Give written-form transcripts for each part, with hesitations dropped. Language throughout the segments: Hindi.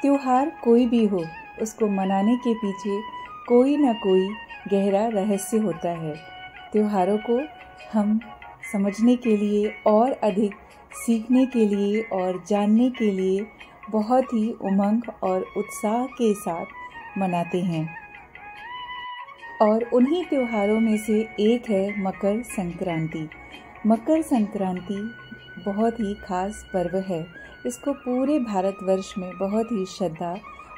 त्योहार कोई भी हो, उसको मनाने के पीछे कोई ना कोई गहरा रहस्य होता है। त्योहारों को हम समझने के लिए और अधिक सीखने के लिए और जानने के लिए बहुत ही उमंग और उत्साह के साथ मनाते हैं। और उन्हीं त्योहारों में से एक है मकर संक्रांति। मकर संक्रांति बहुत ही खास पर्व है। इसको पूरे भारतवर्ष में बहुत ही श्रद्धा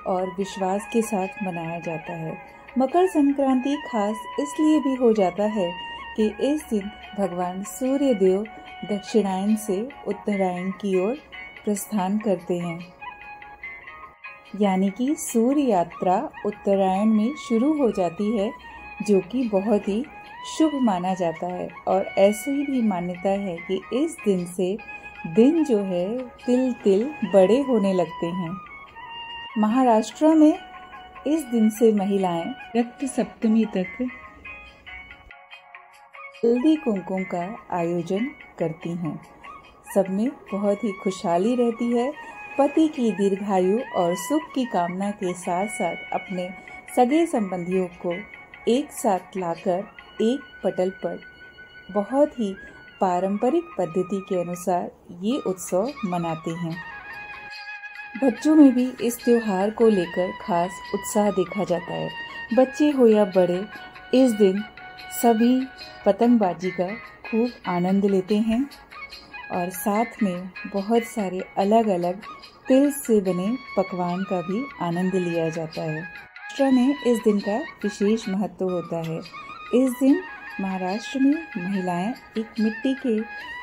और विश्वास के साथ मनाया जाता है। मकर संक्रांति खास इसलिए भी हो जाता है कि इस दिन भगवान सूर्य देव दक्षिणायन से उत्तरायण की ओर प्रस्थान करते हैं, यानी कि सूर्य यात्रा उत्तरायण में शुरू हो जाती है, जो कि बहुत ही शुभ माना जाता है। और ऐसी भी मान्यता है कि इस दिन से दिन जो है तिल तिल बड़े होने लगते हैं। महाराष्ट्र में इस दिन से महिलाएं रक्त सप्तमी तक हल्दी कुमकुम का आयोजन करती हैं। सब में बहुत ही खुशहाली रहती है। पति की दीर्घायु और सुख की कामना के साथ साथ अपने सगे संबंधियों को एक साथ लाकर एक पटल पर बहुत ही पारंपरिक पद्धति के अनुसार ये उत्सव मनाते हैं। बच्चों में भी इस त्योहार को लेकर खास उत्साह देखा जाता है। बच्चे हो या बड़े, इस दिन सभी पतंगबाजी का खूब आनंद लेते हैं और साथ में बहुत सारे अलग अलग तिल से बने पकवान का भी आनंद लिया जाता है। महाराष्ट्र में इस दिन का विशेष महत्व होता है। इस दिन महाराष्ट्र में महिलाएं एक मिट्टी के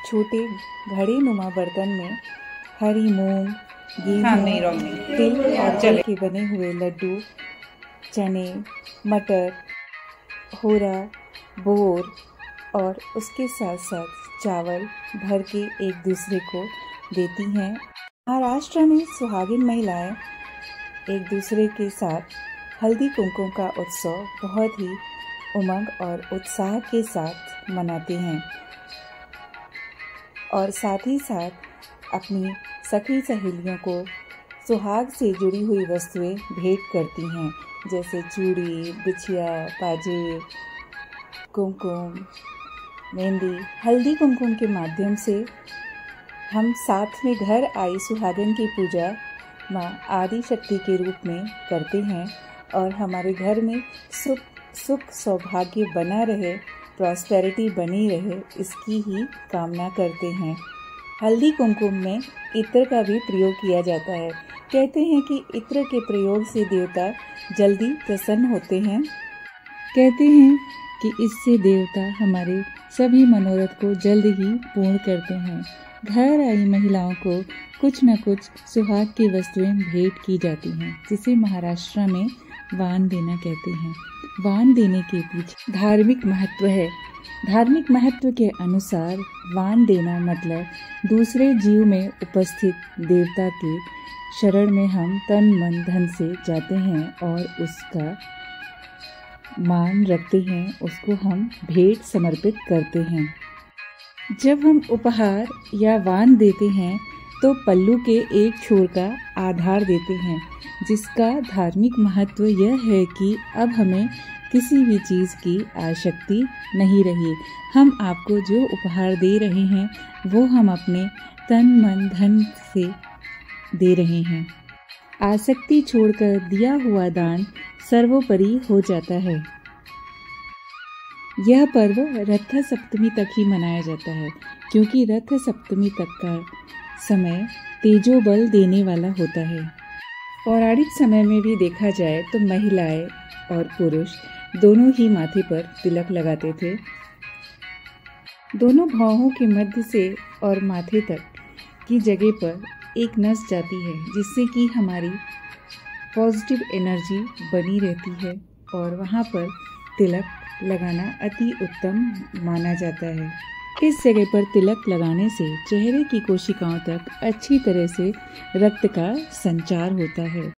छोटे घड़े नुमा बर्तन में हरी मूंग, गेहूं, तिल और तिल के बने हुए लड्डू, चने, मटर, होरा, बोर और उसके साथ साथ चावल भर के एक दूसरे को देती हैं। महाराष्ट्र में सुहागिन महिलाएं एक दूसरे के साथ हल्दी कुमकुम का उत्सव बहुत ही उमंग और उत्साह के साथ मनाते हैं और साथ ही साथ अपनी सखी सहेलियों को सुहाग से जुड़ी हुई वस्तुएं भेंट करती हैं, जैसे चूड़ी, बिछिया, पाजेब, कुमकुम, मेहंदी। हल्दी कुमकुम के माध्यम से हम साथ में घर आई सुहागन की पूजा माँ आदि शक्ति के रूप में करते हैं और हमारे घर में सुख सौभाग्य बना रहे, प्रॉस्पेरिटी बनी रहे, इसकी ही कामना करते हैं। हल्दी कुमकुम में इत्र का भी प्रयोग किया जाता है। कहते हैं कि इत्र के प्रयोग से देवता जल्दी प्रसन्न होते हैं। कहते हैं कि इससे देवता हमारे सभी मनोरथ को जल्द ही पूर्ण करते हैं। घर आई महिलाओं को कुछ न कुछ सुहाग की वस्तुएं भेंट की जाती हैं, जिसे महाराष्ट्र में वान देना कहते हैं। वान देने के पीछे धार्मिक महत्व है। धार्मिक महत्व के अनुसार वान देना मतलब दूसरे जीव में उपस्थित देवता के शरण में हम तन मन धन से जाते हैं और उसका मान रखते हैं, उसको हम भेंट समर्पित करते हैं। जब हम उपहार या वान देते हैं तो पल्लू के एक छोर का आधार देते हैं, जिसका धार्मिक महत्व यह है कि अब हमें किसी भी चीज़ की आसक्ति नहीं रही। हम आपको जो उपहार दे रहे हैं वो हम अपने तन मन धन से दे रहे हैं। आसक्ति छोड़कर दिया हुआ दान सर्वोपरि हो जाता है। यह पर्व रथ सप्तमी तक ही मनाया जाता है, क्योंकि रथ सप्तमी तक का समय तेजोबल देने वाला होता है। पौराणिक समय में भी देखा जाए तो महिलाएं और पुरुष दोनों ही माथे पर तिलक लगाते थे। दोनों भौहों के मध्य से और माथे तक की जगह पर एक नस जाती है, जिससे कि हमारी पॉजिटिव एनर्जी बनी रहती है और वहाँ पर तिलक लगाना अति उत्तम माना जाता है। इस जगह पर तिलक लगाने से चेहरे की कोशिकाओं तक अच्छी तरह से रक्त का संचार होता है।